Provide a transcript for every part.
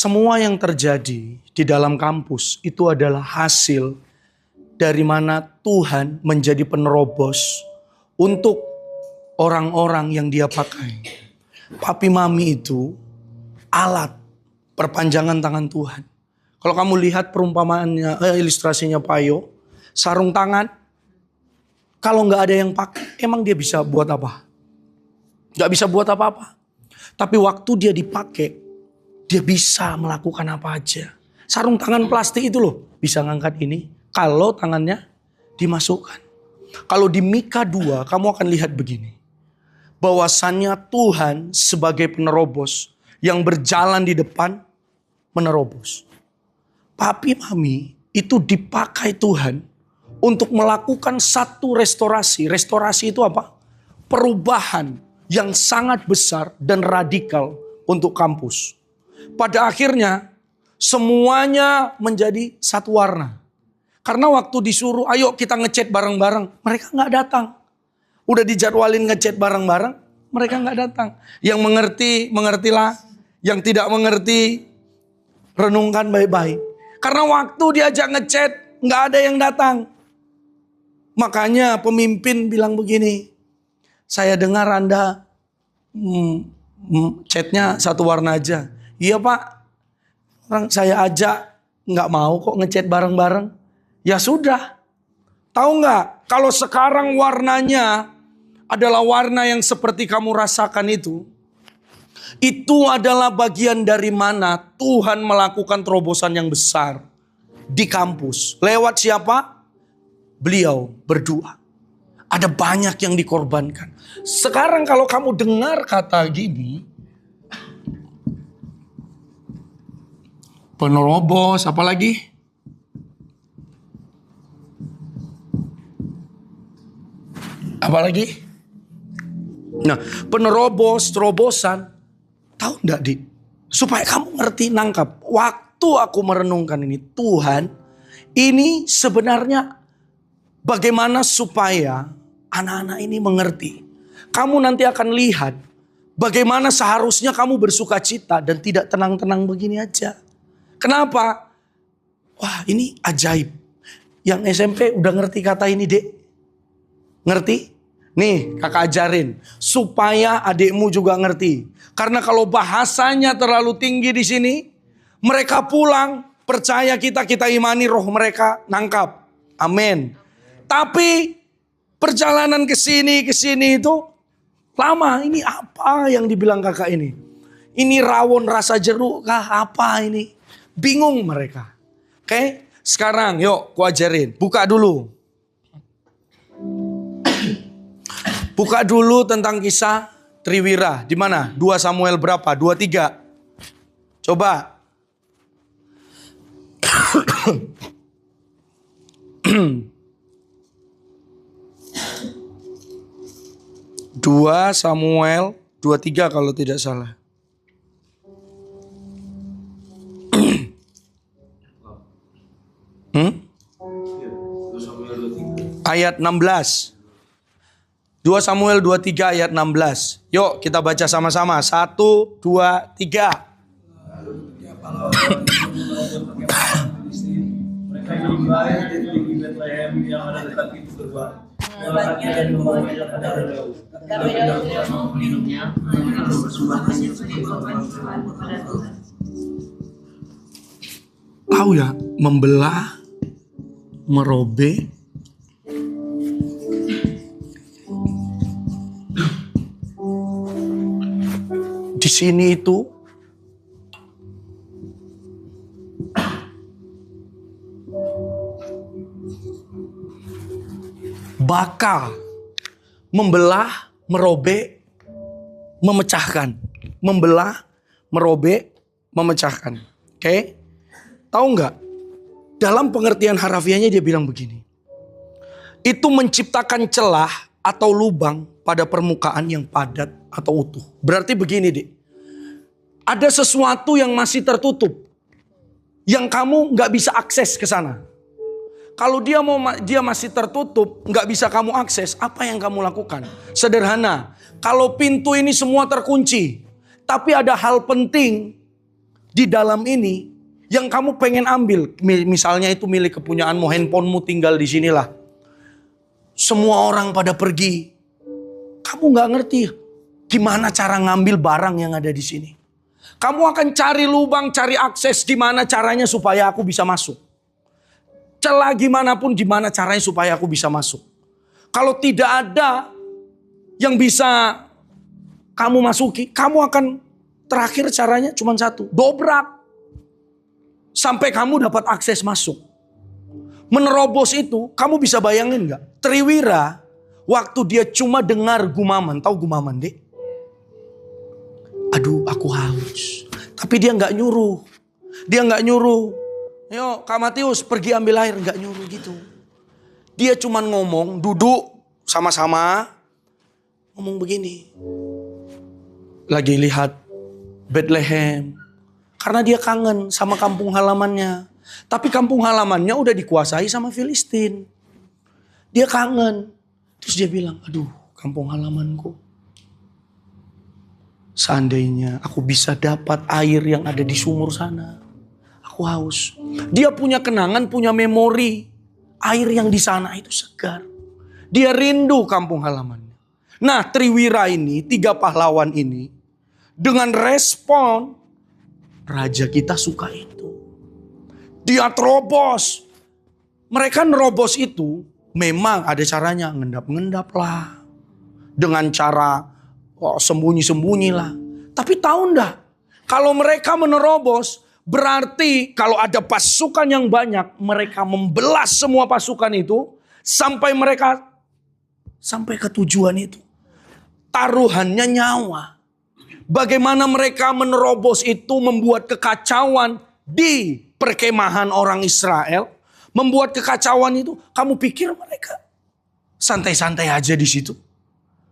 semua yang terjadi di dalam kampus itu adalah hasil dari mana Tuhan menjadi penerobos untuk orang-orang yang dia pakai. Papi mami itu alat perpanjangan tangan Tuhan. Kalau kamu lihat perumpamaannya, ilustrasinya Payo, sarung tangan, kalau nggak ada yang pakai, emang dia bisa buat apa? Nggak bisa buat apa-apa. Tapi waktu dia dipakai, dia bisa melakukan apa aja. Sarung tangan plastik itu loh, bisa ngangkat ini kalau tangannya dimasukkan. Kalau di Mika 2, kamu akan lihat begini. Bahwasannya Tuhan sebagai penerobos yang berjalan di depan menerobos. Papi mami itu dipakai Tuhan untuk melakukan satu restorasi. Restorasi itu apa? Perubahan yang sangat besar dan radikal untuk kampus. Pada akhirnya semuanya menjadi satu warna. Karena waktu disuruh ayo kita ngecat bareng-bareng, mereka gak datang. Udah dijadwalin ngecat bareng-bareng, mereka gak datang. Yang mengerti, mengertilah. Yang tidak mengerti, renungkan baik-baik. Karena waktu diajak ngecat, gak ada yang datang. Makanya pemimpin bilang begini, saya dengar Anda chatnya satu warna aja. Iya Pak, orang saya ajak nggak mau kok ngechat bareng-bareng. Ya sudah, tahu nggak? Kalau sekarang warnanya adalah warna yang seperti kamu rasakan itu adalah bagian dari mana Tuhan melakukan terobosan yang besar di kampus. Lewat siapa? Beliau berdua. Ada banyak yang dikorbankan. Sekarang kalau kamu dengar kata gini, penerobos, apa lagi? Apa lagi? Nah, penerobos, terobosan. Tahu enggak, Dik? Supaya kamu ngerti, nangkap. Waktu aku merenungkan ini, Tuhan, ini sebenarnya bagaimana supaya anak-anak ini mengerti. Kamu nanti akan lihat bagaimana seharusnya kamu bersuka cita dan tidak tenang-tenang begini aja. Kenapa? Wah, ini ajaib. Yang SMP udah ngerti kata ini, Dek? Ngerti? Nih, kakak ajarin. Supaya adikmu juga ngerti. Karena kalau bahasanya terlalu tinggi di sini, mereka pulang, percaya kita imani roh mereka, nangkap. Amin. Tapi perjalanan ke sini itu lama. Ini apa yang dibilang kakak ini? Ini rawon rasa jeruk kah? Apa ini? Bingung mereka. Oke, sekarang yuk ku ajarin. Buka dulu. Buka dulu tentang kisah Triwira. Di mana? 2 Samuel berapa? 23. Coba. Dua Samuel 23 kalau tidak salah. Ayat 16. 2 Samuel 23 ayat 16. Yuk kita baca sama-sama. 1, 2, 3. Mereka hidup baik di Bethlehem yang ada dekat itu berbuat. Melakukannya dan membawanya kepada Daud. Tapi Daud tidak mau minumnya, hanya mempersembahkannya sebagai korban persembahan kepada Tuhan. Tahu ya, membelah, merobek. Di sini itu bakal membelah, merobek, memecahkan. Membelah, merobek, memecahkan. Oke? Tahu nggak? Dalam pengertian harafiahnya dia bilang begini. Itu menciptakan celah atau lubang pada permukaan yang padat atau utuh. Berarti begini, Dik. Ada sesuatu yang masih tertutup. Yang kamu nggak bisa akses ke sana. Kalau dia masih tertutup, nggak bisa kamu akses, apa yang kamu lakukan? Sederhana, kalau pintu ini semua terkunci, tapi ada hal penting di dalam ini yang kamu pengen ambil. Misalnya itu milik kepunyaanmu, handphonemu tinggal di sinilah. Semua orang pada pergi. Kamu nggak ngerti gimana cara ngambil barang yang ada di sini. Kamu akan cari lubang, cari akses gimana caranya supaya aku bisa masuk. Celah gimana pun gimana caranya supaya aku bisa masuk. Kalau tidak ada yang bisa kamu masuki, kamu akan terakhir caranya cuma satu, dobrak. Sampai kamu dapat akses masuk. Menerobos itu, kamu bisa bayangin gak? Triwira, waktu dia cuma dengar gumaman, tahu gumaman deh? Aduh, aku haus. Tapi dia gak nyuruh. Dia gak nyuruh. Yo, Kak Matius pergi ambil air, gak nyuruh gitu. Dia cuma ngomong, duduk sama-sama, ngomong begini. Lagi lihat Bethlehem. Karena dia kangen sama kampung halamannya. Tapi kampung halamannya udah dikuasai sama Filistin. Dia kangen. Terus dia bilang, aduh kampung halamanku. Seandainya aku bisa dapat air yang ada di sumur sana. Aku haus. Dia punya kenangan, punya memori. Air yang di sana itu segar. Dia rindu kampung halamannya. Nah, Triwira ini, 3 pahlawan ini, dengan respon, raja kita suka itu. Dia terobos. Mereka nerobos itu memang ada caranya, ngendap-ngendap lah. Dengan cara sembunyi-sembunyi lah. Tapi tahu enggak, kalau mereka menerobos, berarti kalau ada pasukan yang banyak, mereka membelas semua pasukan itu, sampai mereka sampai ke tujuan itu. Taruhannya nyawa. Bagaimana mereka menerobos itu membuat kekacauan di perkemahan orang Israel. Membuat kekacauan itu, kamu pikir mereka santai-santai aja di situ?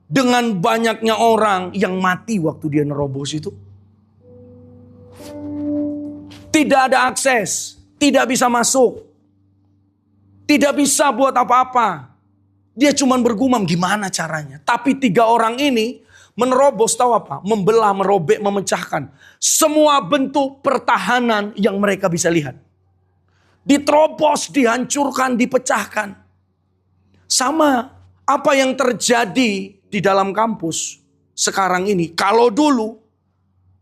Dengan banyaknya orang yang mati waktu dia nerobos itu. Tidak ada akses, tidak bisa masuk. Tidak bisa buat apa-apa. Dia cuma bergumam gimana caranya. Tapi 3 orang ini menerobos, tahu apa? Membelah, merobek, memecahkan. Semua bentuk pertahanan yang mereka bisa lihat. Diterobos, dihancurkan, dipecahkan. Sama apa yang terjadi di dalam kampus sekarang ini. Kalau dulu,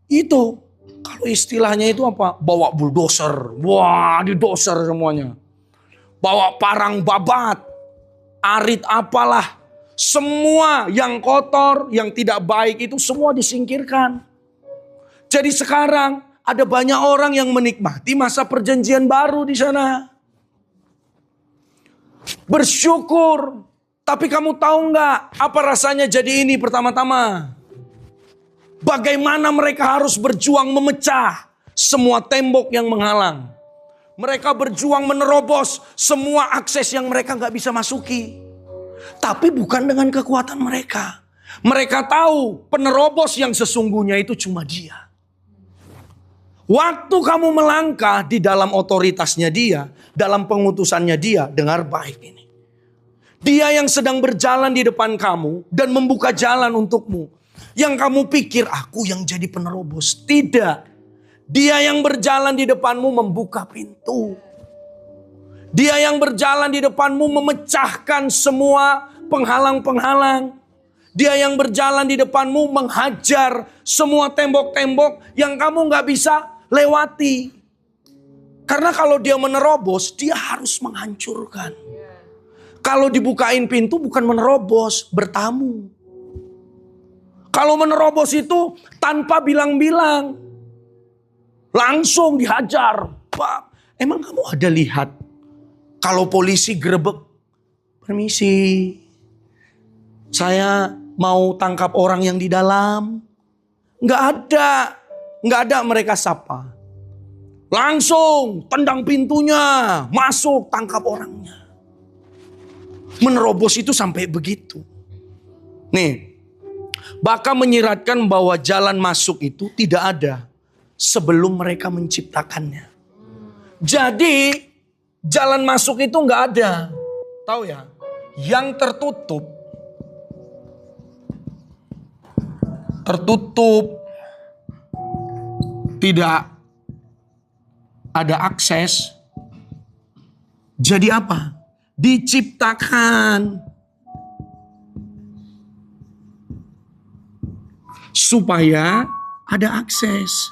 itu, kalau istilahnya itu apa? Bawa bulldozer. Wah, didoser semuanya. Bawa parang babat. Arit apalah. Semua yang kotor, yang tidak baik itu semua disingkirkan. Jadi sekarang ada banyak orang yang menikmati masa perjanjian baru di sana. Bersyukur. Tapi kamu tahu nggak apa rasanya jadi ini pertama-tama? Bagaimana mereka harus berjuang memecah semua tembok yang menghalang. Mereka berjuang menerobos semua akses yang mereka nggak bisa masuki. Tapi bukan dengan kekuatan mereka. Mereka tahu penerobos yang sesungguhnya itu cuma dia. Waktu kamu melangkah di dalam otoritasnya dia, dalam pengutusannya dia, dengar baik ini. Dia yang sedang berjalan di depan kamu dan membuka jalan untukmu. Yang kamu pikir aku yang jadi penerobos. Tidak. Dia yang berjalan di depanmu membuka pintu. Dia yang berjalan di depanmu memecahkan semua penghalang-penghalang. Dia yang berjalan di depanmu menghajar semua tembok-tembok yang kamu gak bisa lewati. Karena kalau dia menerobos, dia harus menghancurkan. Kalau dibukain pintu bukan menerobos, bertamu. Kalau menerobos itu tanpa bilang-bilang. Langsung dihajar. Pak, emang kamu ada lihat kalau polisi gerebek? Permisi, saya mau tangkap orang yang di dalam. Nggak ada mereka sapa. Langsung tendang pintunya, masuk tangkap orangnya. Menerobos itu sampai begitu. Nih, bahkan menyiratkan bahwa jalan masuk itu tidak ada sebelum mereka menciptakannya. Jadi jalan masuk itu nggak ada. Tahu ya? Yang tertutup, tidak ada akses. Jadi apa? Diciptakan supaya ada akses.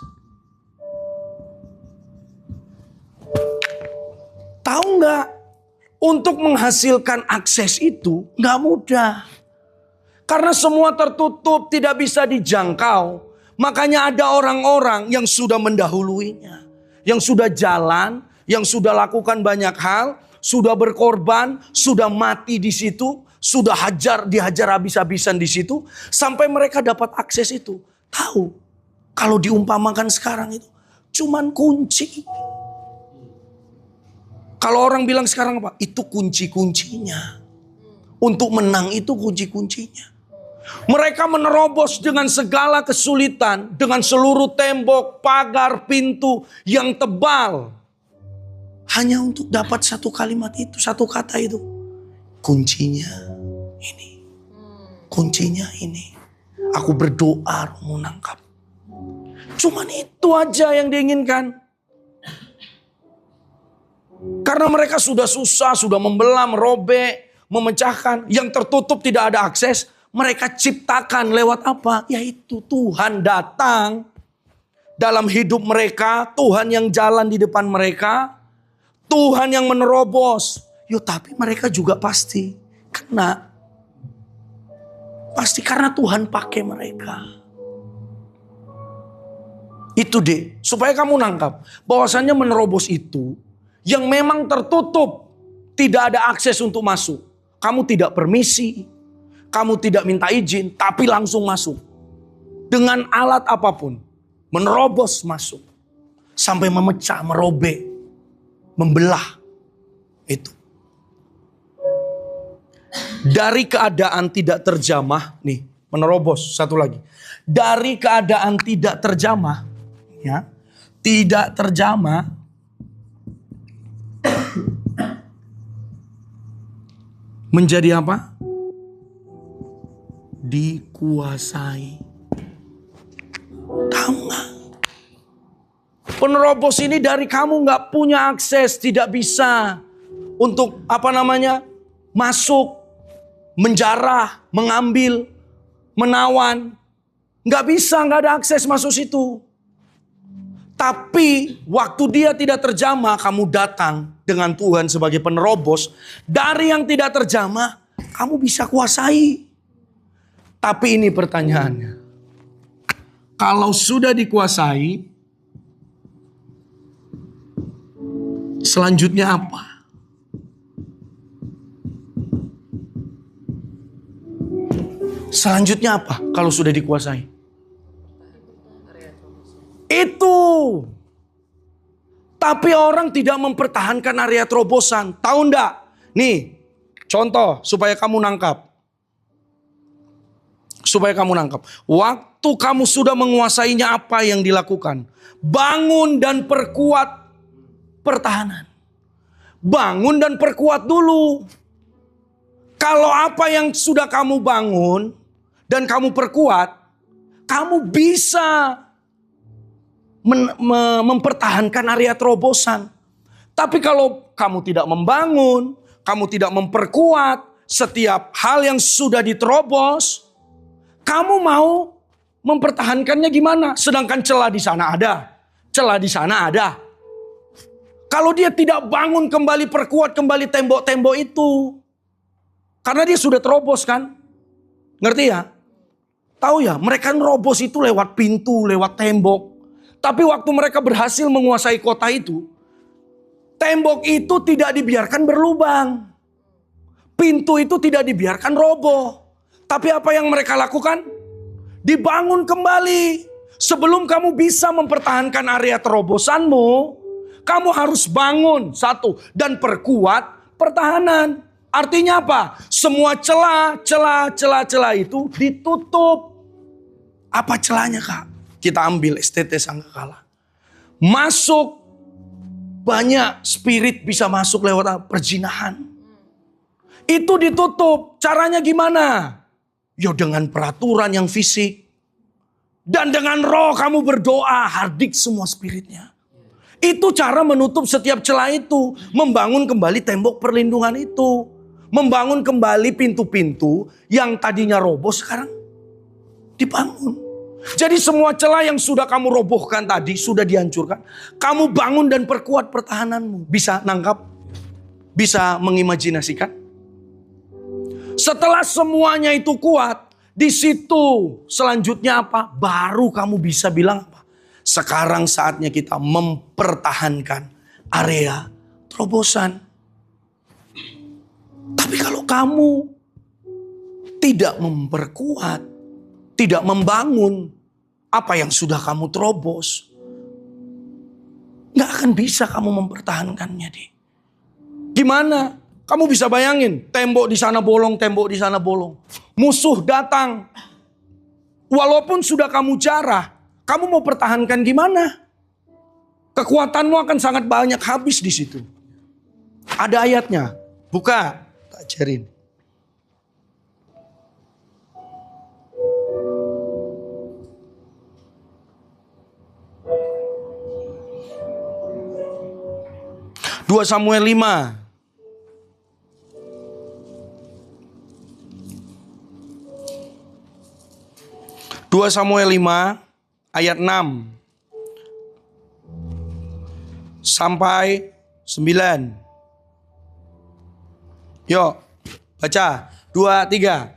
Tahu nggak? Untuk menghasilkan akses itu nggak mudah. Karena semua tertutup, tidak bisa dijangkau. Makanya ada orang-orang yang sudah mendahuluinya. Yang sudah jalan, yang sudah lakukan banyak hal, sudah berkorban, sudah mati di situ, sudah dihajar habis-habisan di situ. Sampai mereka dapat akses itu. Tahu, kalau diumpamakan sekarang itu cuman kunci. Kalau orang bilang sekarang apa? Itu kunci-kuncinya. Untuk menang itu kunci-kuncinya. Mereka menerobos dengan segala kesulitan. Dengan seluruh tembok, pagar, pintu yang tebal. Hanya untuk dapat satu kalimat itu, satu kata itu. Kuncinya ini. Kuncinya ini. Aku berdoa menangkap. Cuman itu aja yang diinginkan. Karena mereka sudah susah, sudah membelah, merobek, memecahkan. Yang tertutup tidak ada akses. Mereka ciptakan lewat apa? Yaitu Tuhan datang dalam hidup mereka. Tuhan yang jalan di depan mereka. Tuhan yang menerobos. Tapi mereka juga pasti kena. Pasti karena Tuhan pakai mereka. Itu deh. Supaya kamu nangkap. Bahwasannya menerobos itu. Yang memang tertutup. Tidak ada akses untuk masuk. Kamu tidak permisi. Kamu tidak minta izin. Tapi langsung masuk. Dengan alat apapun. Menerobos masuk. Sampai memecah, merobek. Membelah. Itu. Dari keadaan tidak terjamah. Nih, menerobos. Satu lagi. Dari keadaan tidak terjamah. Ya. Tidak terjamah. Menjadi apa? Dikuasai. Tahu nggak? Penerobos ini dari kamu nggak punya akses, tidak bisa untuk masuk, menjarah, mengambil, menawan. Nggak bisa, nggak ada akses masuk situ. Tapi waktu dia tidak terjamah, kamu datang dengan Tuhan sebagai penerobos. Dari yang tidak terjamah, kamu bisa kuasai. Tapi ini pertanyaannya. Kalau sudah dikuasai, selanjutnya apa? Selanjutnya apa kalau sudah dikuasai? Itu. Tapi orang tidak mempertahankan area terobosan. Tahu enggak? Nih, contoh supaya kamu nangkap. Supaya kamu nangkap. Waktu kamu sudah menguasainya, apa yang dilakukan? Bangun dan perkuat pertahanan. Bangun dan perkuat dulu. Kalau apa yang sudah kamu bangun dan kamu perkuat, kamu bisa mempertahankan area terobosan. Tapi kalau kamu tidak membangun, kamu tidak memperkuat setiap hal yang sudah diterobos, kamu mau mempertahankannya gimana? Sedangkan celah di sana ada, celah di sana ada. Kalau dia tidak bangun kembali, perkuat kembali tembok-tembok itu, karena dia sudah terobos kan? Ngerti ya? Tahu ya, mereka nerobos itu lewat pintu, lewat tembok. Tapi waktu mereka berhasil menguasai kota itu, tembok itu tidak dibiarkan berlubang. Pintu itu tidak dibiarkan roboh. Tapi apa yang mereka lakukan? Dibangun kembali. Sebelum kamu bisa mempertahankan area terobosanmu, kamu harus bangun satu dan perkuat pertahanan. Artinya apa? Semua celah itu ditutup. Apa celahnya, Kak? Kita ambil STT Sangkakala. Masuk, banyak spirit bisa masuk lewat perzinahan. Itu ditutup. Caranya gimana? Ya dengan peraturan yang fisik. Dan dengan roh kamu berdoa, hardik semua spiritnya. Itu cara menutup setiap celah itu. Membangun kembali tembok perlindungan itu. Membangun kembali pintu-pintu yang tadinya roboh sekarang dibangun. Jadi semua celah yang sudah kamu robohkan tadi, sudah dihancurkan. Kamu bangun dan perkuat pertahananmu. Bisa nangkap? Bisa mengimajinasikan? Setelah semuanya itu kuat, di situ selanjutnya apa? Baru kamu bisa bilang apa? Sekarang saatnya kita mempertahankan area terobosan. Tapi kalau kamu tidak memperkuat, tidak membangun apa yang sudah kamu terobos, gak akan bisa kamu mempertahankannya deh. Gimana? Kamu bisa bayangin, tembok di sana bolong, tembok di sana bolong. Musuh datang. Walaupun sudah kamu jarah, kamu mau pertahankan gimana? Kekuatanmu akan sangat banyak habis di situ. Ada ayatnya. Buka, tak ajarin. Dua Samuel 5. 2 Samuel 5 ayat 6 sampai 9. Yuk, baca. 2, 3.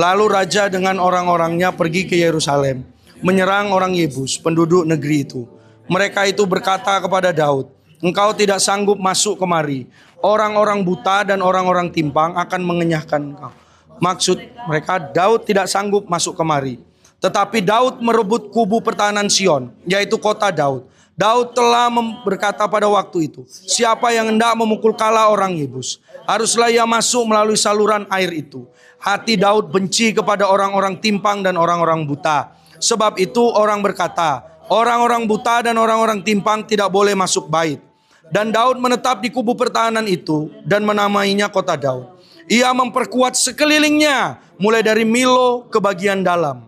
Lalu raja dengan orang-orangnya pergi ke Yerusalem, menyerang orang Yebus, penduduk negeri itu. Mereka itu berkata kepada Daud, "Engkau tidak sanggup masuk kemari. Orang-orang buta dan orang-orang timpang akan mengenyahkan engkau." Maksud mereka, Daud tidak sanggup masuk kemari. Tetapi Daud merebut kubu pertahanan Sion, yaitu kota Daud. Daud telah berkata pada waktu itu, siapa yang hendak memukul kala orang Yebus, haruslah ia masuk melalui saluran air itu. Hati Daud benci kepada orang-orang timpang dan orang-orang buta. Sebab itu orang berkata, orang-orang buta dan orang-orang timpang tidak boleh masuk bait. Dan Daud menetap di kubu pertahanan itu dan menamainya kota Daud. Ia memperkuat sekelilingnya, mulai dari Milo ke bagian dalam.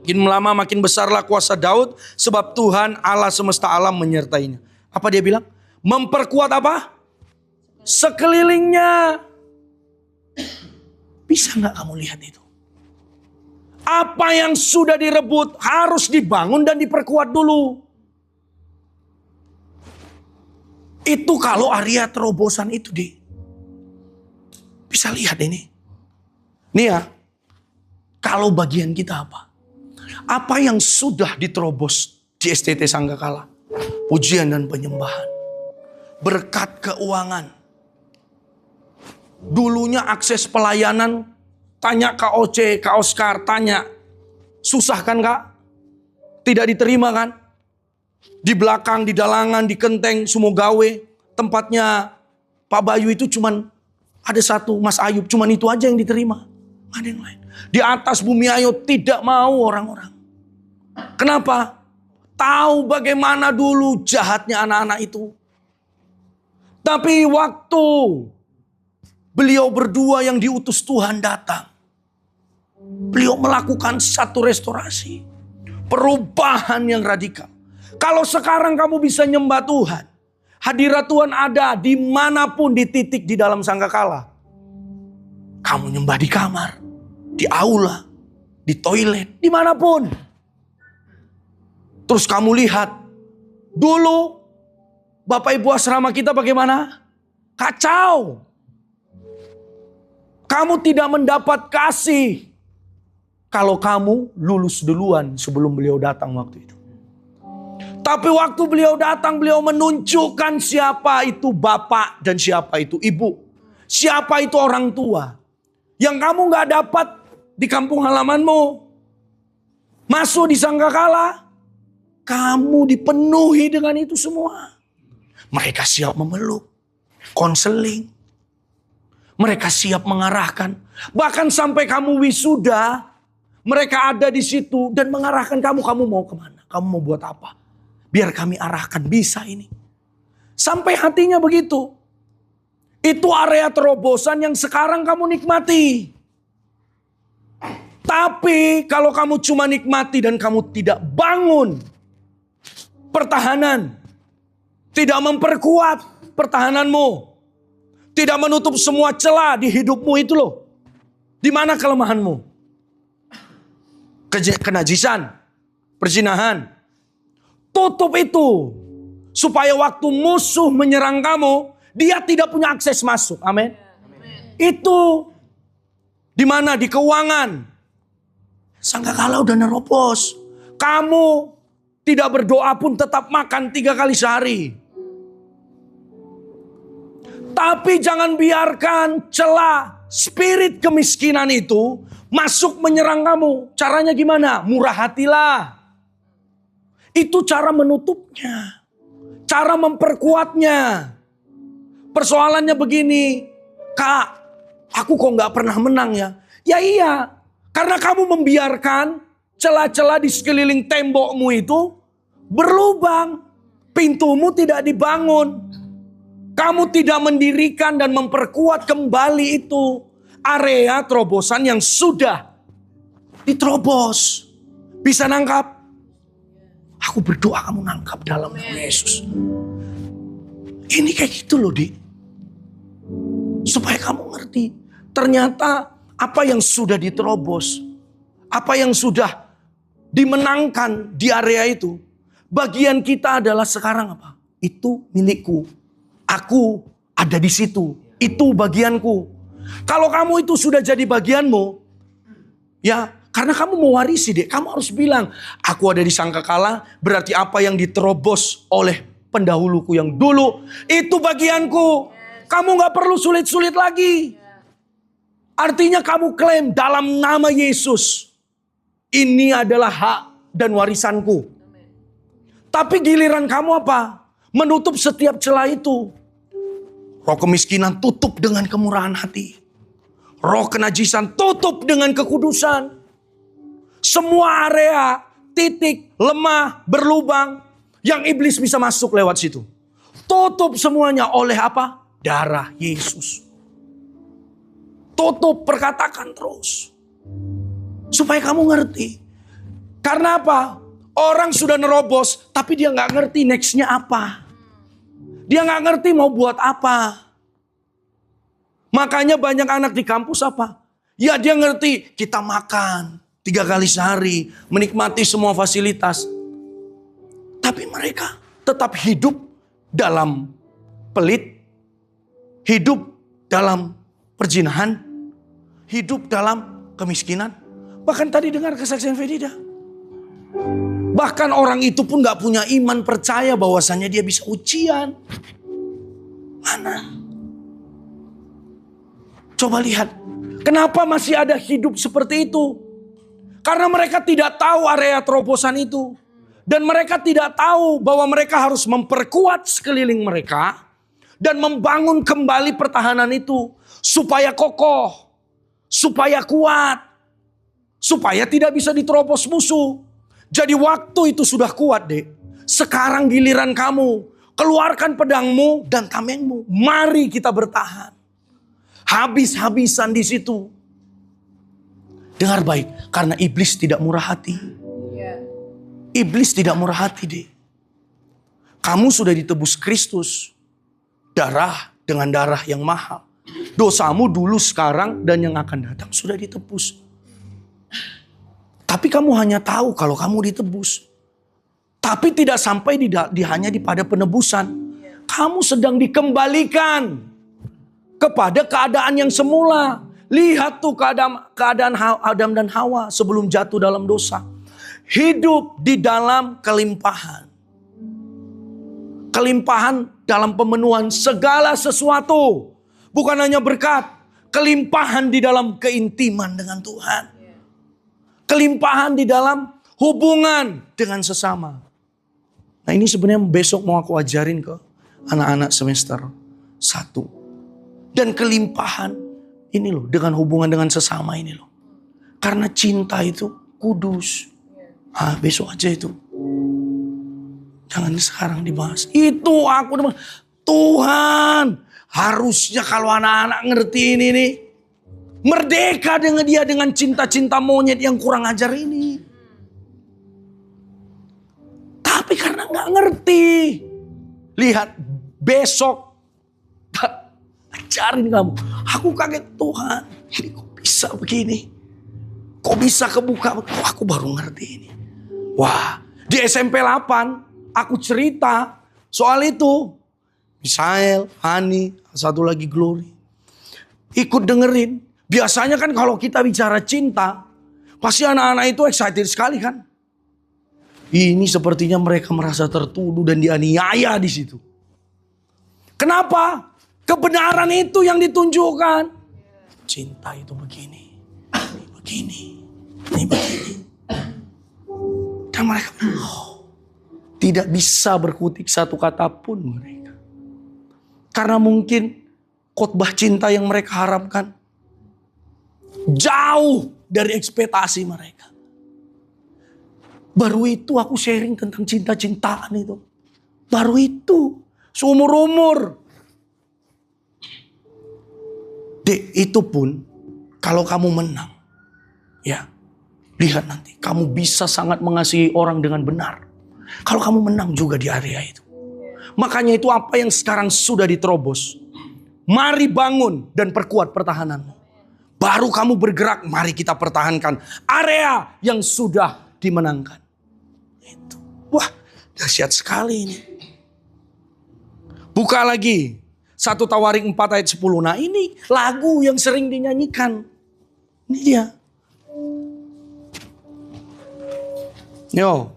Makin lama makin besarlah kuasa Daud, sebab Tuhan Allah semesta alam menyertainya. Apa dia bilang? Memperkuat apa? Sekelilingnya. Bisa nggak kamu lihat itu? Apa yang sudah direbut harus dibangun dan diperkuat dulu. Itu kalau area terobosan itu bisa lihat ini. Nih ya, kalau bagian kita apa? Apa yang sudah diterobos di STT Sanggakala? Pujian dan penyembahan. Berkat keuangan. Dulunya akses pelayanan, tanya Kak Oce, Kak Oscar, tanya. Susah kan Kak? Tidak diterima kan? Di belakang, di dalangan, di Kenteng, Sumogawe, tempatnya Pak Bayu itu cuman ada satu, Mas Ayub, cuman itu aja yang diterima. Ada yang lain. Di atas Bumi Ayo tidak mau orang-orang. Kenapa? Tahu bagaimana dulu jahatnya anak-anak itu. Tapi waktu beliau berdua yang diutus Tuhan datang, beliau melakukan satu restorasi. Perubahan yang radikal. Kalau sekarang kamu bisa nyembah Tuhan, hadirat Tuhan ada dimanapun, di titik di dalam Sanggakala. Kamu nyembah di kamar, di aula, di toilet, dimanapun. Terus kamu lihat, dulu Bapak Ibu asrama kita bagaimana? Kacau. Kamu tidak mendapat kasih kalau kamu lulus duluan sebelum beliau datang waktu itu. Tapi waktu beliau datang, beliau menunjukkan siapa itu bapak dan siapa itu ibu. Siapa itu orang tua. Yang kamu gak dapat di kampung halamanmu. Masuk di Sanggakala, kamu dipenuhi dengan itu semua. Mereka siap memeluk, konseling. Mereka siap mengarahkan. Bahkan sampai kamu wisuda, mereka ada di situ dan mengarahkan kamu. Kamu mau kemana? Kamu mau buat apa? Biar kami arahkan, bisa ini. Sampai hatinya begitu. Itu area terobosan yang sekarang kamu nikmati. Tapi kalau kamu cuma nikmati dan kamu tidak bangun pertahanan, tidak memperkuat pertahananmu, tidak menutup semua celah di hidupmu itu loh. Di mana kelemahanmu? Kenajisan, perzinahan. Tutup itu supaya waktu musuh menyerang kamu, dia tidak punya akses masuk. Amin. Itu di mana? Di keuangan. Sangkakala udah nerobos. Kamu tidak berdoa pun tetap makan 3 kali sehari. Tapi jangan biarkan celah spirit kemiskinan itu masuk menyerang kamu. Caranya gimana? Murah hatilah. Itu cara menutupnya. Cara memperkuatnya. Persoalannya begini. Kak, aku kok gak pernah menang ya? Ya iya. Karena kamu membiarkan celah-celah di sekeliling tembokmu itu berlubang. Pintumu tidak dibangun. Kamu tidak mendirikan dan memperkuat kembali itu area terobosan yang sudah diterobos. Bisa nangkap? Aku berdoa kamu nangkap dalam nama Yesus. Ini kayak gitu loh, Di. Supaya kamu ngerti. Ternyata apa yang sudah diterobos, apa yang sudah dimenangkan di area itu, bagian kita adalah sekarang apa? Itu milikku. Aku ada di situ. Itu bagianku. Kalau kamu itu sudah jadi bagianmu, ya karena kamu mau warisi deh. Kamu harus bilang, aku ada di sangkakala, berarti apa yang diterobos oleh pendahuluku yang dulu, itu bagianku. Kamu gak perlu sulit-sulit lagi. Artinya kamu klaim dalam nama Yesus, ini adalah hak dan warisanku. Tapi giliran kamu apa? Menutup setiap celah itu. Roh kemiskinan tutup dengan kemurahan hati. Roh kenajisan tutup dengan kekudusan. Semua area, titik, lemah, berlubang. Yang iblis bisa masuk lewat situ. Tutup semuanya oleh apa? Darah Yesus. Tutup, perkatakan terus. Supaya kamu ngerti. Karena apa? Orang sudah nerobos, tapi dia gak ngerti nextnya apa. Dia gak ngerti mau buat apa. Makanya banyak anak di kampus apa? Ya dia ngerti, kita makan 3 kali sehari, menikmati semua fasilitas. Tapi mereka tetap hidup dalam pelit, hidup dalam perzinahan, hidup dalam kemiskinan. Bahkan tadi dengar kesaksian Fedida. Bahkan orang itu pun gak punya iman percaya bahwasannya dia bisa ujian. Mana? Coba lihat. Kenapa masih ada hidup seperti itu? Karena mereka tidak tahu area terobosan itu. Dan mereka tidak tahu bahwa mereka harus memperkuat sekeliling mereka. Dan membangun kembali pertahanan itu. Supaya kokoh. Supaya kuat. Supaya tidak bisa diterobos musuh. Jadi waktu itu sudah kuat deh. Sekarang giliran kamu. Keluarkan pedangmu dan tamengmu. Mari kita bertahan. Habis-habisan di situ. Dengar baik. Karena iblis tidak murah hati. Iblis tidak murah hati deh. Kamu sudah ditebus Kristus. Darah dengan darah yang mahal. Dosamu dulu, sekarang, dan yang akan datang sudah ditebus. Tapi kamu hanya tahu kalau kamu ditebus. Tapi tidak sampai hanya pada penebusan. Kamu sedang dikembalikan kepada keadaan yang semula. Lihat tuh keadaan Adam dan Hawa sebelum jatuh dalam dosa. Hidup di dalam kelimpahan. Kelimpahan dalam pemenuhan segala sesuatu. Bukan hanya berkat. Kelimpahan di dalam keintiman dengan Tuhan. Kelimpahan di dalam hubungan dengan sesama. Nah ini sebenarnya besok mau aku ajarin ke anak-anak semester 1. Dan kelimpahan ini loh, dengan hubungan dengan sesama ini loh. Karena cinta itu kudus. Besok aja itu. Jangan sekarang dibahas. Itu aku Tuhan, harusnya kalau anak-anak ngerti ini nih. Merdeka dengan dia dengan cinta-cinta monyet yang kurang ajar ini. Tapi karena gak ngerti. lihat besok ajarin kamu. Aku kaget, Tuhan, ini kok bisa begini? Kok bisa kebuka? Aku baru ngerti ini. Wah, di SMP 8 aku cerita soal itu. Misael, Hani, satu lagi Glory. Ikut dengerin. Biasanya kan kalau kita bicara cinta, pasti anak-anak itu excited sekali kan. Ini sepertinya mereka merasa tertuduh dan dianiaya di situ. Kenapa? Kebenaran itu yang ditunjukkan. Cinta itu begini, ini begini, ini begini. Dan mereka tidak bisa berkutik satu kata pun mereka. Karena mungkin khotbah cinta yang mereka harapkan jauh dari ekspektasi mereka. Baru itu aku sharing tentang cinta-cintaan itu. Baru itu. Seumur-umur. Dek, itu pun kalau kamu menang. Ya, lihat nanti. Kamu bisa sangat mengasihi orang dengan benar. Kalau kamu menang juga di area itu. Makanya itu apa yang sekarang sudah diterobos. Mari bangun dan perkuat pertahananmu. Baru kamu bergerak, mari kita pertahankan area yang sudah dimenangkan. Itu. Wah, dahsyat sekali ini. Buka lagi 1 Tawarik 4 ayat 10. Nah ini lagu yang sering dinyanyikan. Ini dia. Yo.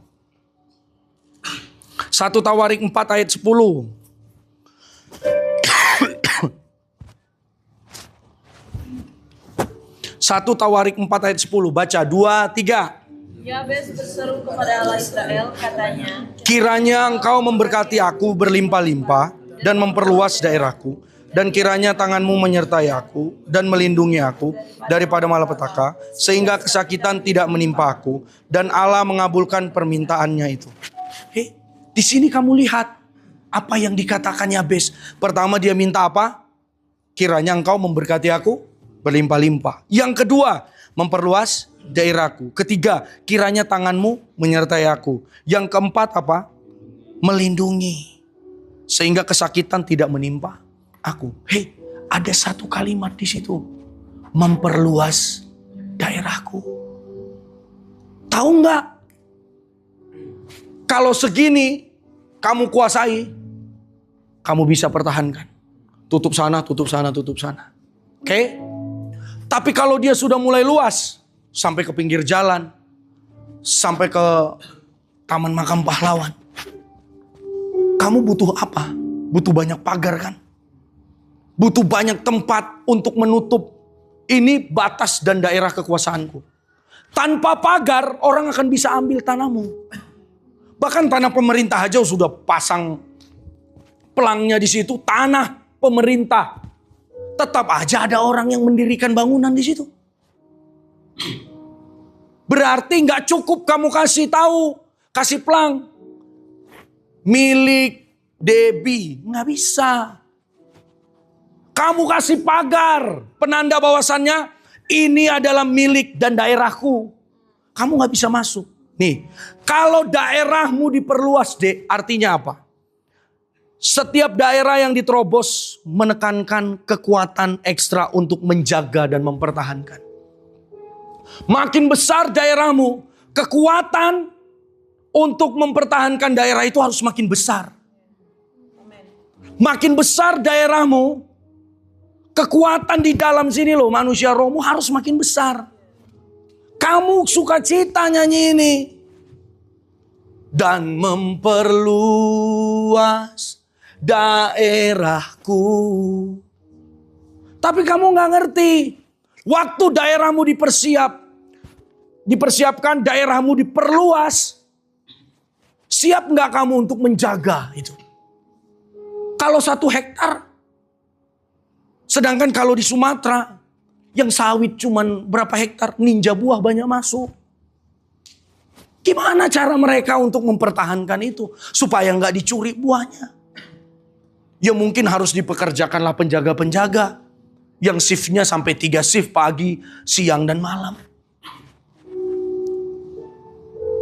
1 Tawarik 4 ayat 10. 1 Tawarik 4 ayat 10. Baca 2, 3. Yabes berseru kepada Allah Israel, katanya, Kiranya engkau memberkati aku berlimpah-limpah dan memperluas daerahku. Dan kiranya tanganmu menyertai aku dan melindungi aku daripada malapetaka. Sehingga kesakitan tidak menimpa aku. Dan Allah mengabulkan permintaannya itu. Di sini kamu lihat apa yang dikatakan Yabes. Pertama dia minta apa? Kiranya engkau memberkati aku berlimpah-limpah. Yang kedua, memperluas daerahku. Ketiga, kiranya tanganmu menyertai aku. Yang keempat apa? Melindungi. Sehingga kesakitan tidak menimpa aku. Ada satu kalimat di situ. Memperluas daerahku. Tahu nggak? Kalau segini kamu kuasai, kamu bisa pertahankan. Tutup sana, tutup sana, tutup sana. Oke? Tapi kalau dia sudah mulai luas, sampai ke pinggir jalan, sampai ke Taman Makam Pahlawan, kamu butuh apa? Butuh banyak pagar kan? Butuh banyak tempat untuk menutup. Ini batas dan daerah kekuasaanku. Tanpa pagar, orang akan bisa ambil tanahmu. Bahkan tanah pemerintah aja sudah pasang pelangnya di situ, tanah pemerintah. Tetap aja ada orang yang mendirikan bangunan di situ. Berarti nggak cukup kamu kasih tahu, kasih pelang milik Debbie, nggak bisa. Kamu kasih pagar, penanda bahwasannya ini adalah milik dan daerahku. Kamu nggak bisa masuk. Nih, kalau daerahmu diperluas, Dek, artinya apa? Setiap daerah yang diterobos menekankan kekuatan ekstra untuk menjaga dan mempertahankan. Makin besar daerahmu, kekuatan untuk mempertahankan daerah itu harus makin besar. Makin besar daerahmu, kekuatan di dalam sini loh, manusia rohmu harus makin besar. Kamu suka cita nyanyi ini. Dan memperluas daerahku. Tapi kamu gak ngerti. Waktu daerahmu dipersiapkan, daerahmu diperluas. Siap gak kamu untuk menjaga itu? Kalau 1 hektar. Sedangkan kalau di Sumatera, yang sawit cuman berapa hektar, ninja buah banyak masuk. Gimana cara mereka untuk mempertahankan itu supaya nggak dicuri buahnya? Ya mungkin harus dipekerjakanlah penjaga-penjaga yang shiftnya sampai 3 shift, pagi, siang, dan malam.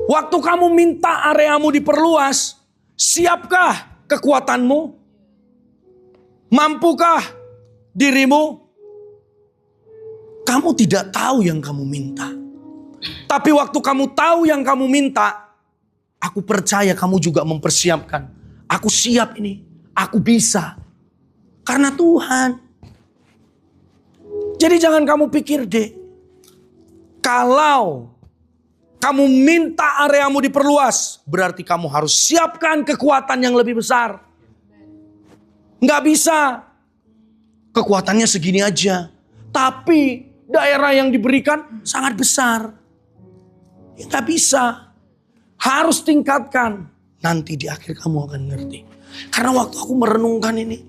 Waktu kamu minta areamu diperluas, siapkah kekuatanmu? Mampukah dirimu? Kamu tidak tahu yang kamu minta. Tapi waktu kamu tahu yang kamu minta, aku percaya kamu juga mempersiapkan. Aku siap ini, aku bisa. Karena Tuhan. Jadi jangan kamu pikir deh, kalau kamu minta areamu diperluas, berarti kamu harus siapkan kekuatan yang lebih besar. Nggak bisa. Kekuatannya segini aja. Tapi daerah yang diberikan sangat besar. Ya, nggak bisa. Harus tingkatkan. Nanti di akhir kamu akan ngerti. Karena waktu aku merenungkan ini,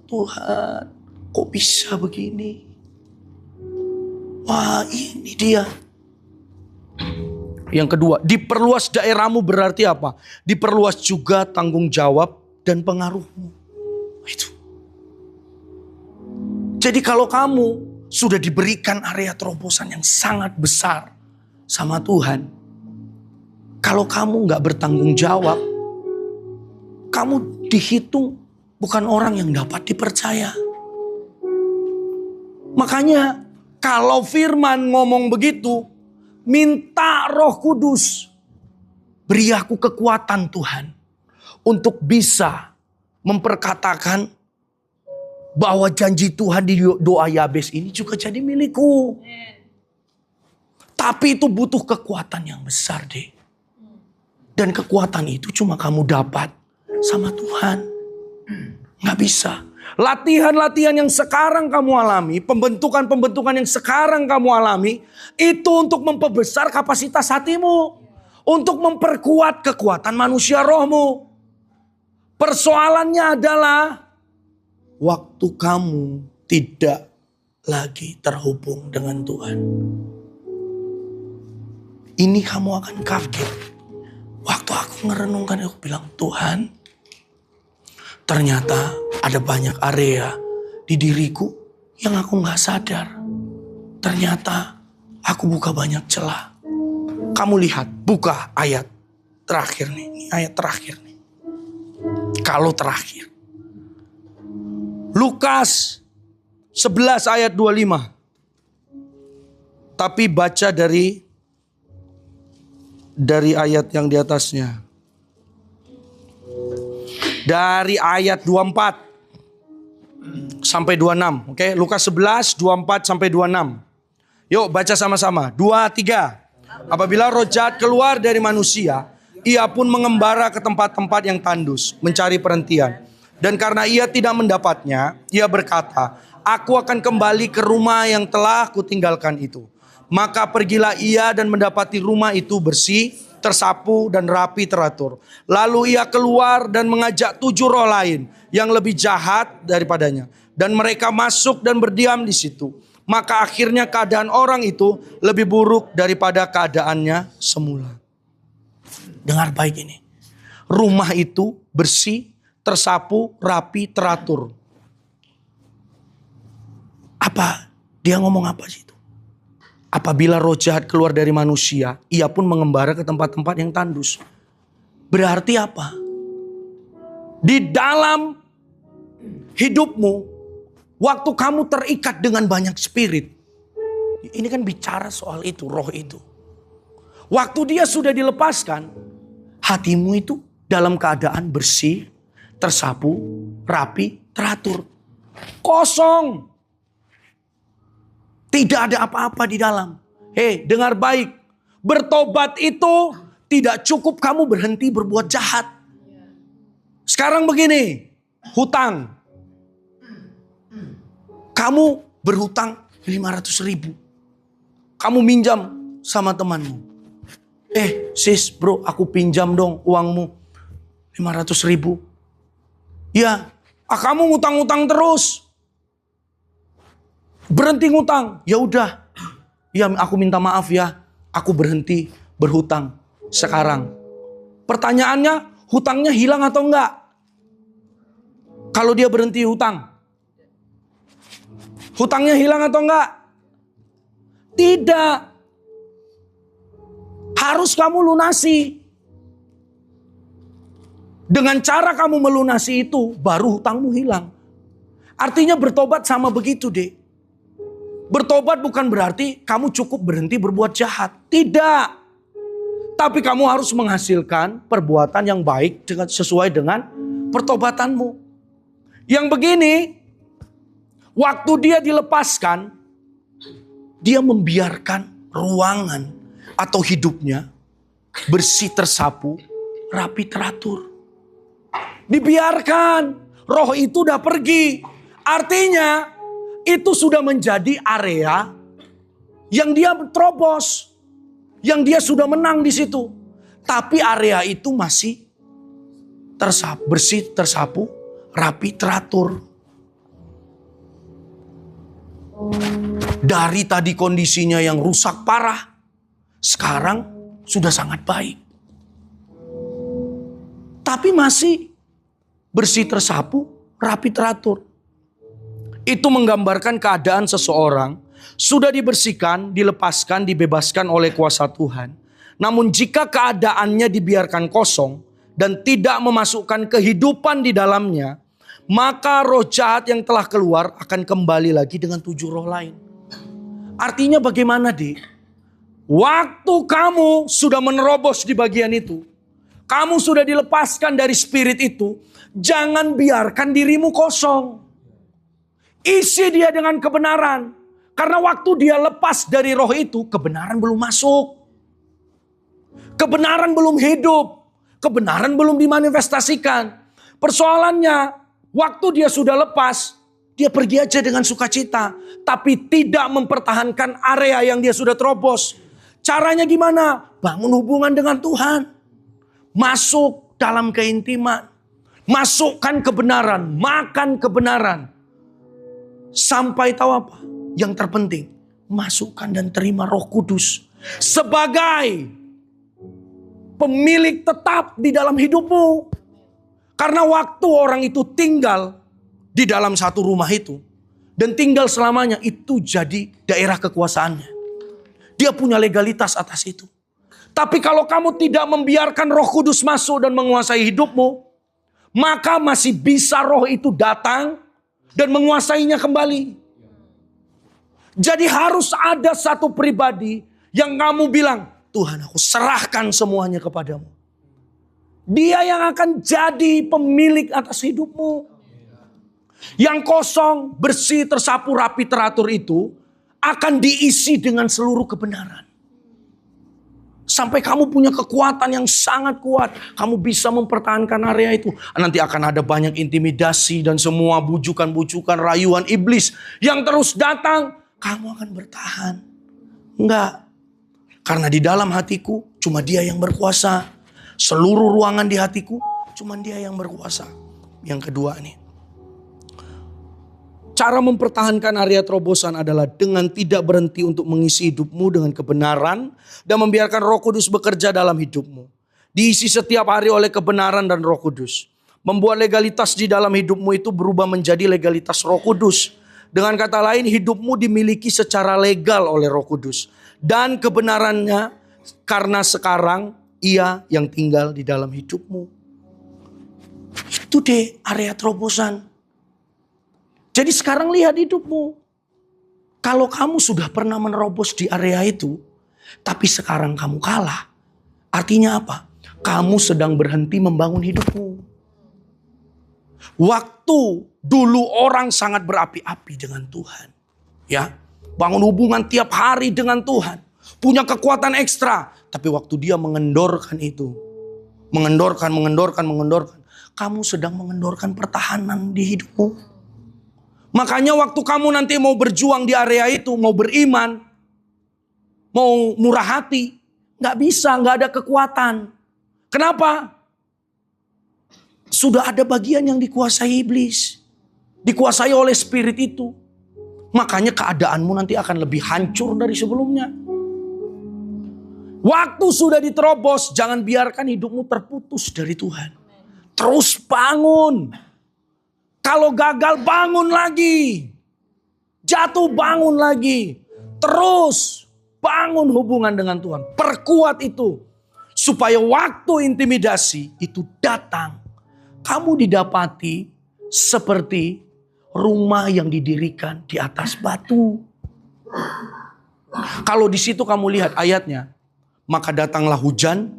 Tuhan, kok bisa begini? Wah, ini dia. Yang kedua, diperluas daerahmu berarti apa? Diperluas juga tanggung jawab dan pengaruhmu. Itu. Jadi kalau kamu sudah diberikan area terobosan yang sangat besar sama Tuhan, kalau kamu gak bertanggung jawab, kamu dihitung bukan orang yang dapat dipercaya. Makanya kalau firman ngomong begitu, minta Roh Kudus, beri aku kekuatan Tuhan untuk bisa memperkatakan bahwa janji Tuhan di doa Yabes ini juga jadi milikku. Tapi itu butuh kekuatan yang besar deh. Dan kekuatan itu cuma kamu dapat sama Tuhan. Nggak bisa. Latihan-latihan yang sekarang kamu alami, pembentukan-pembentukan yang sekarang kamu alami, itu untuk memperbesar kapasitas hatimu. Untuk memperkuat kekuatan manusia rohmu. Persoalannya adalah waktu kamu tidak lagi terhubung dengan Tuhan. Ini kamu akan kaget. Waktu aku merenungkan, aku bilang, Tuhan, ternyata ada banyak area di diriku yang aku gak sadar. Ternyata aku buka banyak celah. Kamu lihat, buka ayat terakhir nih. Ini ayat terakhir nih. Kalau terakhir. Lukas 11 ayat 25. Tapi baca dari ayat yang di atasnya. Dari ayat 24 sampai 26. Oke, Lukas 11, 24 sampai 26. Yuk baca sama-sama. 2, 3. Apabila roh jahat keluar dari manusia, ia pun mengembara ke tempat-tempat yang tandus, mencari perhentian. Dan karena ia tidak mendapatnya, ia berkata, aku akan kembali ke rumah yang telah kutinggalkan itu. Maka pergilah ia dan mendapati rumah itu bersih, tersapu dan rapi teratur. Lalu ia keluar dan mengajak 7 roh lain yang lebih jahat daripadanya. Dan mereka masuk dan berdiam di situ. Maka akhirnya keadaan orang itu lebih buruk daripada keadaannya semula. Dengar baik ini. Rumah itu bersih, tersapu, rapi, teratur. Apa? Dia ngomong apa sih itu? Apabila roh jahat keluar dari manusia, ia pun mengembara ke tempat-tempat yang tandus. Berarti apa? Di dalam hidupmu, waktu kamu terikat dengan banyak spirit. Ini kan bicara soal itu, roh itu. Waktu dia sudah dilepaskan, hatimu itu dalam keadaan bersih, tersapu, rapi, teratur. Kosong. Tidak ada apa-apa di dalam. Hei, dengar baik. Bertobat itu tidak cukup kamu berhenti berbuat jahat. Sekarang begini, hutang. Kamu berhutang 500.000. Kamu minjam sama temanmu. Sis bro, aku pinjam dong uangmu 500.000. Ya, kamu ngutang-ngutang terus. Berhenti ngutang. Ya udah. Ya aku minta maaf ya. Aku berhenti berhutang sekarang. Pertanyaannya, hutangnya hilang atau enggak? Kalau dia berhenti hutang. Hutangnya hilang atau enggak? Tidak. Harus kamu lunasi. Dengan cara kamu melunasi itu, baru hutangmu hilang. Artinya bertobat sama begitu, Dek. Bertobat bukan berarti kamu cukup berhenti berbuat jahat. Tidak. Tapi kamu harus menghasilkan perbuatan yang baik sesuai dengan pertobatanmu. Yang begini, waktu dia dilepaskan, dia membiarkan ruangan atau hidupnya bersih tersapu, rapi teratur. Dibiarkan, roh itu udah pergi. Artinya itu sudah menjadi area yang dia terobos, yang dia sudah menang di situ. Tapi area itu masih bersih, tersapu, rapi, teratur. Dari tadi kondisinya yang rusak parah, sekarang sudah sangat baik. Tapi masih bersih, tersapu, rapi, teratur. Itu menggambarkan keadaan seseorang sudah dibersihkan, dilepaskan, dibebaskan oleh kuasa Tuhan. Namun jika keadaannya dibiarkan kosong dan tidak memasukkan kehidupan di dalamnya, maka roh jahat yang telah keluar akan kembali lagi dengan 7 roh lain. Artinya bagaimana, Dik? Waktu kamu sudah menerobos di bagian itu, kamu sudah dilepaskan dari spirit itu, jangan biarkan dirimu kosong. Isi dia dengan kebenaran. Karena waktu dia lepas dari roh itu, kebenaran belum masuk. Kebenaran belum hidup. Kebenaran belum dimanifestasikan. Persoalannya, waktu dia sudah lepas, dia pergi aja dengan sukacita. Tapi tidak mempertahankan area yang dia sudah terobos. Caranya gimana? Bangun hubungan dengan Tuhan. Masuk dalam keintiman. Masukkan kebenaran. Makan kebenaran. Sampai tahu apa? Yang terpenting, masukkan dan terima Roh Kudus sebagai pemilik tetap di dalam hidupmu. Karena waktu orang itu tinggal di dalam satu rumah itu dan tinggal selamanya, itu jadi daerah kekuasaannya. Dia punya legalitas atas itu. Tapi kalau kamu tidak membiarkan Roh Kudus masuk dan menguasai hidupmu, maka masih bisa roh itu datang dan menguasainya kembali. Jadi harus ada satu pribadi yang kamu bilang, Tuhan, aku serahkan semuanya kepadamu. Dia yang akan jadi pemilik atas hidupmu. Yang kosong, bersih, tersapu, rapi, teratur itu akan diisi dengan seluruh kebenaran. Sampai kamu punya kekuatan yang sangat kuat. Kamu bisa mempertahankan area itu. Nanti akan ada banyak intimidasi dan semua bujukan-bujukan, rayuan iblis yang terus datang. Kamu akan bertahan. Enggak. Karena di dalam hatiku cuma dia yang berkuasa. Seluruh ruangan di hatiku cuma dia yang berkuasa. Yang kedua nih. Cara mempertahankan area terobosan adalah dengan tidak berhenti untuk mengisi hidupmu dengan kebenaran dan membiarkan Roh Kudus bekerja dalam hidupmu. Diisi setiap hari oleh kebenaran dan Roh Kudus. Membuat legalitas di dalam hidupmu itu berubah menjadi legalitas Roh Kudus. Dengan kata lain, hidupmu dimiliki secara legal oleh Roh Kudus. Dan kebenarannya karena sekarang Ia yang tinggal di dalam hidupmu. Itu deh area terobosan. Jadi sekarang lihat hidupmu. Kalau kamu sudah pernah menerobos di area itu, tapi sekarang kamu kalah. Artinya apa? Kamu sedang berhenti membangun hidupmu. Waktu dulu orang sangat berapi-api dengan Tuhan. Ya, bangun hubungan tiap hari dengan Tuhan. Punya kekuatan ekstra. Tapi waktu dia mengendorkan itu. Mengendorkan. Kamu sedang mengendorkan pertahanan di hidupmu. Makanya waktu kamu nanti mau berjuang di area itu, mau beriman, mau murah hati, gak bisa, gak ada kekuatan. Kenapa? Sudah ada bagian yang dikuasai iblis. Dikuasai oleh spirit itu. Makanya keadaanmu nanti akan lebih hancur dari sebelumnya. Waktu sudah diterobos, jangan biarkan hidupmu terputus dari Tuhan. Terus bangun. Kalau gagal bangun lagi. Jatuh bangun lagi. Terus bangun hubungan dengan Tuhan. Perkuat itu. Supaya waktu intimidasi itu datang. kamu didapati seperti rumah yang didirikan di atas batu. Kalau di situ kamu lihat ayatnya, maka datanglah hujan,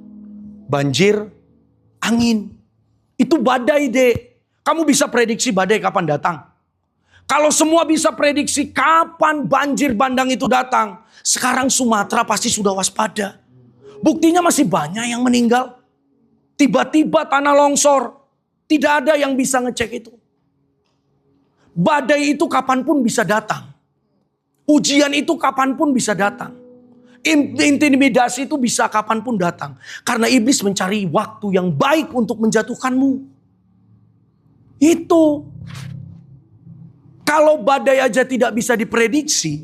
banjir, angin. Itu badai, Dek. Kamu bisa prediksi badai kapan datang? Kalau semua bisa prediksi kapan banjir bandang itu datang, sekarang Sumatera pasti sudah waspada. Buktinya masih banyak yang meninggal. Tiba-tiba tanah longsor. Tidak ada yang bisa ngecek itu. Badai itu kapanpun bisa datang. Ujian itu kapanpun bisa datang. Intimidasi itu bisa kapanpun datang. Karena iblis mencari waktu yang baik untuk menjatuhkanmu. Itu. Kalau badai aja tidak bisa diprediksi,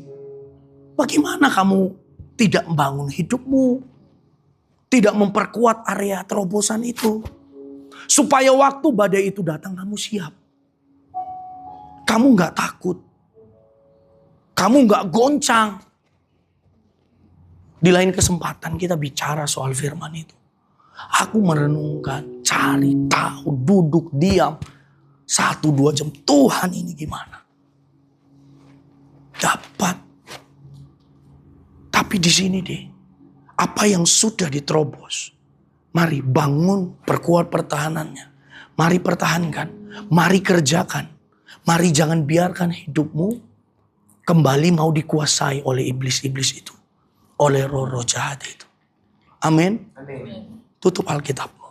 bagaimana kamu tidak membangun hidupmu? Tidak memperkuat area terobosan itu. Supaya waktu badai itu datang kamu siap. Kamu gak takut. Kamu gak goncang. Di lain kesempatan kita bicara soal firman itu. Aku merenungkan, cari tahu, duduk, diam. 1-2 jam. Tuhan ini gimana? Dapat. Tapi di sini deh. Apa yang sudah diterobos. Mari bangun, perkuat pertahanannya. Mari pertahankan. Mari kerjakan. Mari jangan biarkan hidupmu kembali mau dikuasai oleh iblis-iblis itu. Oleh roh-roh jahat itu. Amin. Tutup Alkitabmu.